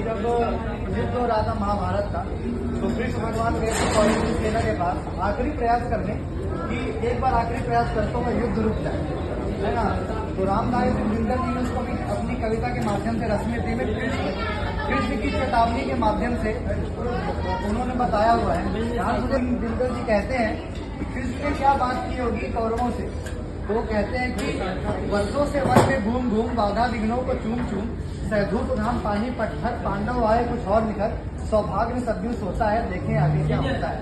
जब युद्ध हो रहा था महाभारत का, तो कृष्ण भगवान गए थे कौरवों की सेना के पास आखिरी प्रयास करने कि एक बार आखिरी प्रयास करता हूँ युद्ध रुक जाए, है ना। तो रामदास जिंदल जी ने उसको भी अपनी कविता के माध्यम से रश्मि में कृष्ण की चेतावनी के माध्यम से उन्होंने बताया हुआ है। यहाँ से जिंदल जी कहते हैं कि कृष्ण ने क्या बात की होगी कौरवों से, तो कहते हैं कि वर्षों से वन में घूम घूम बाधा विघ्नों को चूम चूम सहधूत धाम पानी पत्थर पांडव आए कुछ और निकल सौभाग्य में सदगुण सोता है देखें आगे क्या होता है।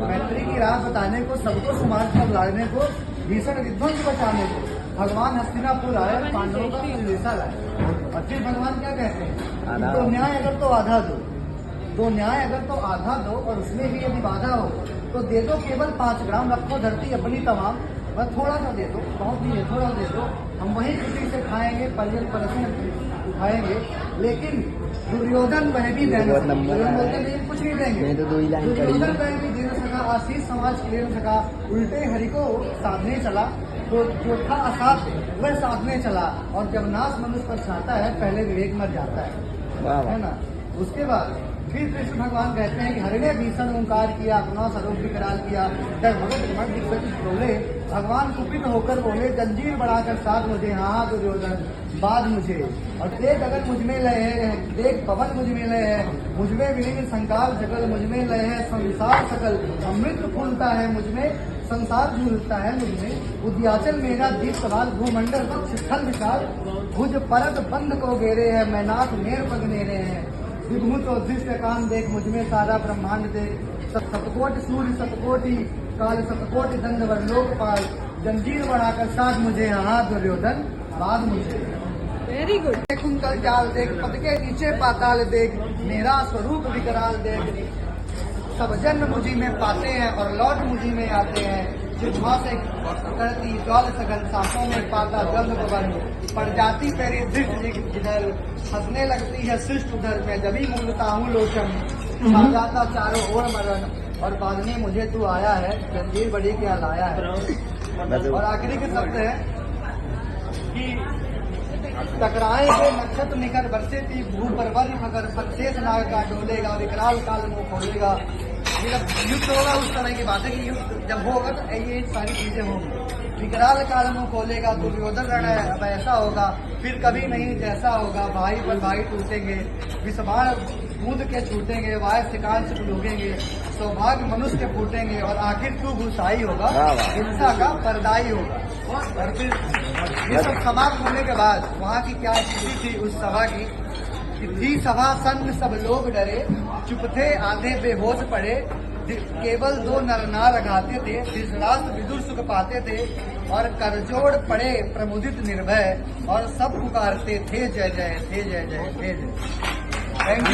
मैत्री की राह बताने को सबको समाज पर लाने को भीषण विध्वंस बचाने को भगवान हस्तिनापुर आए पांडवों का संदेशा लाए। और फिर भगवान क्या कहते हैं, तो न्याय अगर तो आधा दो, तो न्याय अगर तो आधा दो और उसमें भी यदि बाधा हो तो दे दो केवल 5 ग्राम, रखो धरती अपनी तमाम, बस थोड़ा सा दे दो, बहुत नहीं है थोड़ा दे दो, हम वही खुशी से खाएंगे परियल परसों उठाएंगे। लेकिन दुर्योधन वह भी दुर्योधन कुछ नहीं देंगे, दुर्योधन वह भी दे न सका, आशीष समाज ले न सका, उल्टे हरि को साधने चला, तो जो था असाध्य वह साधने चला। और जब नाश मनुष्य पर चाहता है पहले विवेक मर जाता है ना। उसके बाद फिर कृष्ण भगवान कहते हैं कि हरि ने भीषण ओंकार किया, अपना स्वरूप विकराल किया, जब भगवत मन दिग्गज बोले भगवान कुपित होकर बोले जंजीर बढ़ाकर साथ मुझे, हाँ दुर्योधन बाद मुझे। और देख अगर मुझ में लय है, देख पवन मुझ में लय है, मुझ में विलीन संकार सकल, मुझ में लय है संसार सकल, अमृत फूलता है मुझ में, संसार झूलता है मुझ में, उद्याचल मेरा दीप सवाल, भूमंडल स्थल विशाल, भुज परत बंद को घेरे है, मैं नाथ मेर पग नेरे हैं, विभूत और दृश्य कान देख मुझ में सारा ब्रह्मांड देख, सतकोटि सूर्य सतकोटि काल सतकोटि दंड वर लोकपाल, जंजीर बढ़ाकर साथ मुझे, हाँ दुर्योधन बाद मुझे। Very good. देख कुंतल जाल देख, पद के नीचे पाताल देख, मेरा स्वरूप विकराल देख, सब जन्म मुझी में पाते हैं और लौट मुझी में आते हैं, जिह्वा से करती जौल सघन, सांपों में पाता गंध बन, पड़ जाती तेरी दृष्टि जिधर, हंसने लगती है सृष्ट उधर, मैं जभी मूलता हूँ लोचन, आ जाता चारों ओर मरण, और बाद में मुझे तू आया है, जंजीर बड़ी क्या लाया है। और आखिरी के शब्द है कि टकराएंगे नक्षत्र निकर बरसे थी भू पर वन मगर शेष नाग का डोलेगा, विकराल काल मुंह खोलेगा। ये जब युद्ध होगा उस तरह की बात है कि युद्ध जब होगा तो ये सारी चीजें होंगी। विकराल काल मुंह खोलेगा, दुर्योधन रण है अब ऐसा होगा, फिर कभी नहीं जैसा होगा, भाई पर भाई टूटेंगे, विषबाण कूद के छूटेंगे, वाय शिकार से डूबेंगे, सौभाग्य मनुष्य के फूटेंगे, और आखिर तू गुस्साई होगा, हिंसा का परदाई होगा। और फिर ये सब समाप्त होने के बाद वहाँ की क्या स्थिति थी उस सभा की, थी सभा सन्न सब लोग डरे, चुप थे आधे बेहोश पड़े, केवल 2 नर नार गाते थे, धृतराष्ट्र विदुर सुख पाते थे, और करजोड़ पड़े प्रमुदित निर्भय, और सब पुकारते थे जय जय, थे जय जय, थे जय।